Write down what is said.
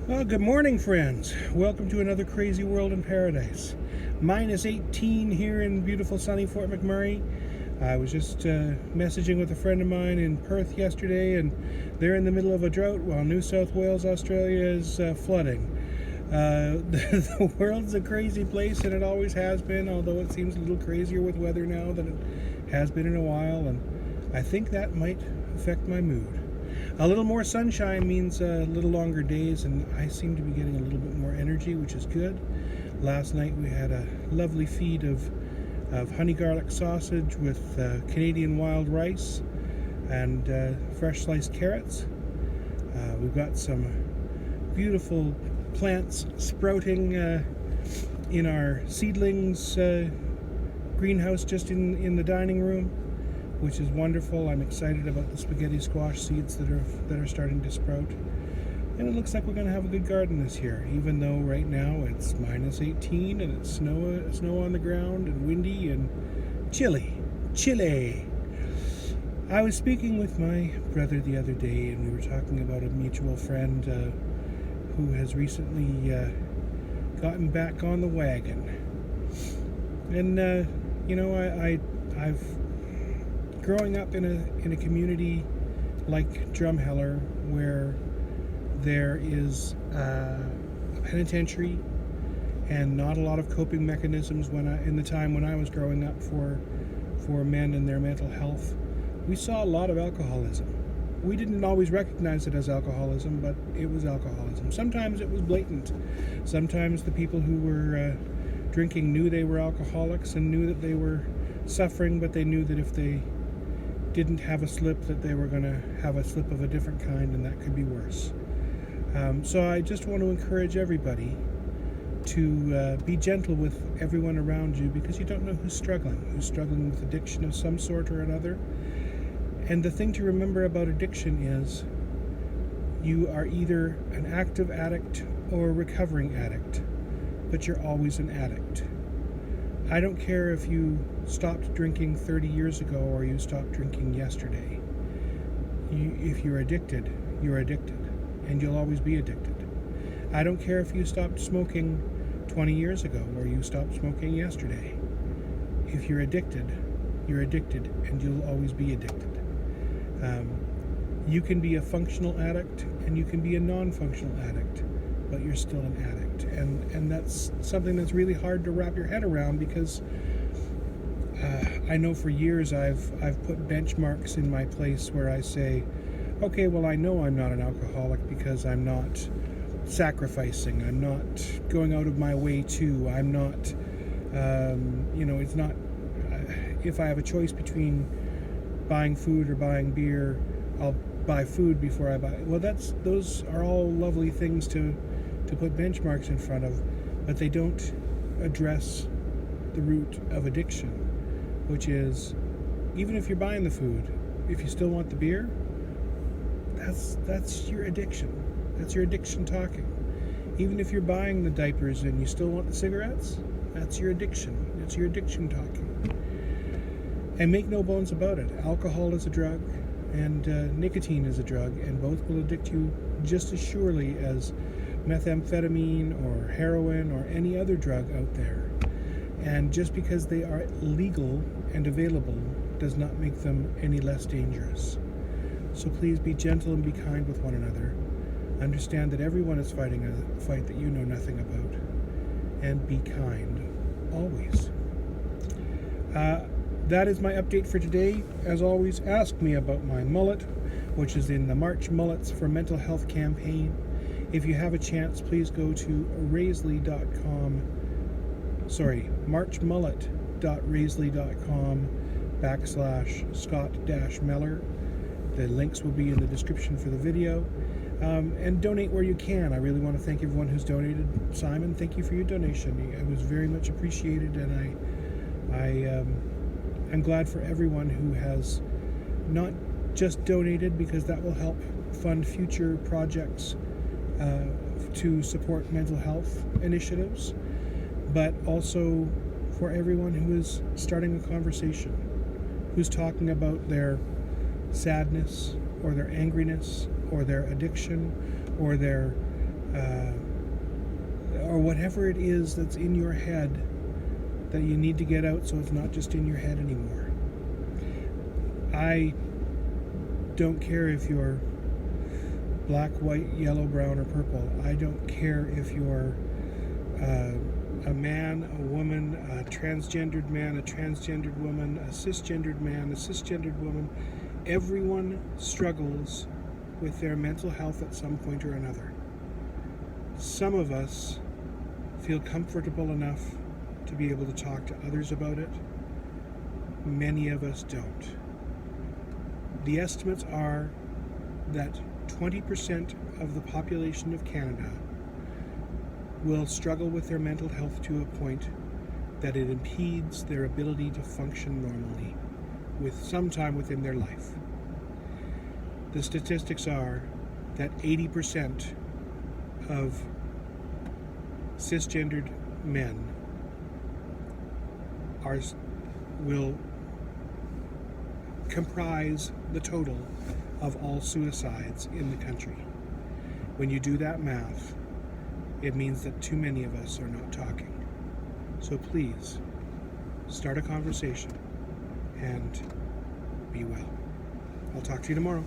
Well, good morning, friends. Welcome to another crazy world in paradise. Minus 18 here in beautiful sunny Fort McMurray. I was just messaging with a friend of mine in Perth yesterday, and they're in the middle of a drought while New South Wales, Australia is flooding. The world's a crazy place, and it always has been, although it seems a little crazier with weather now than it has been in a while, and I think that might affect my mood. A little more sunshine means a little longer days, and I seem to be getting a little bit more energy, which is good. Last night we had a lovely feed of honey garlic sausage with Canadian wild rice and fresh sliced carrots. We've got some beautiful plants sprouting in our seedlings greenhouse just in the dining room, which is wonderful. I'm excited about the spaghetti squash seeds that are starting to sprout. And it looks like we're going to have a good garden this year, even though right now it's minus 18 and it's snow on the ground and windy and chilly. I was speaking with my brother the other day, and we were talking about a mutual friend who has recently gotten back on the wagon. And I've growing up in a community like Drumheller, where there is a penitentiary and not a lot of coping mechanisms in the time when I was growing up for men and their mental health, we saw a lot of alcoholism. We didn't always recognize it as alcoholism, but it was alcoholism. Sometimes it was blatant. Sometimes the people who were drinking knew they were alcoholics and knew that they were suffering, but they knew that if they didn't have a slip, that they were going to have a slip of a different kind, and that could be worse. So I just want to encourage everybody to be gentle with everyone around you, because you don't know who's struggling with addiction of some sort or another. And the thing to remember about addiction is you are either an active addict or a recovering addict, but you're always an addict. I don't care if you stopped drinking 30 years ago or you stopped drinking yesterday. If you're addicted, you're addicted, and you'll always be addicted. I don't care if you stopped smoking 20 years ago or you stopped smoking yesterday. If you're addicted, and you'll always be addicted. You can be a functional addict and you can be a non-functional addict, but you're still an addict. And that's something that's really hard to wrap your head around, because I know for years I've put benchmarks in my place where I say, okay, well, I know I'm not an alcoholic because I'm not sacrificing, I'm not going out of my way to, I'm not, it's not, if I have a choice between buying food or buying beer, I'll buy food before I buy. Well, those are all lovely things to put benchmarks in front of, but they don't address the root of addiction, which is, even if you're buying the food, if you still want the beer, that's your addiction. That's your addiction talking. Even if you're buying the diapers and you still want the cigarettes, that's your addiction. It's your addiction talking. And make no bones about it, alcohol is a drug, and nicotine is a drug, and both will addict you just as surely as methamphetamine or heroin or any other drug out there. And just because they are legal and available does not make them any less dangerous. So please be gentle and be kind with one another. Understand that everyone is fighting a fight that you know nothing about. And be kind, always. That is my update for today. As always, ask me about my mullet, which is in the March Mullets for Mental Health campaign. If you have a chance, please go to marchmullet.raisely.com/Scott-Meller. The links will be in the description for the video. And donate where you can. I really want to thank everyone who's donated. Simon, thank you for your donation. It was very much appreciated, and I'm glad for everyone who has not just donated, because that will help fund future projects to support mental health initiatives, but also for everyone who is starting a conversation, who's talking about their sadness or their angriness or their addiction or their or whatever it is that's in your head that you need to get out so it's not just in your head anymore. I don't care if you're black, white, yellow, brown, or purple. I don't care if you're a man, a woman, a transgendered man, a transgendered woman, a cisgendered man, a cisgendered woman. Everyone struggles with their mental health at some point or another. Some of us feel comfortable enough to be able to talk to others about it. Many of us don't. The estimates are that 20% of the population of Canada will struggle with their mental health to a point that it impedes their ability to function normally with some time within their life. The statistics are that 80% of cisgendered men will comprise the total of all suicides in the country. When you do that math, it means that too many of us are not talking. So please, start a conversation and be well. I'll talk to you tomorrow.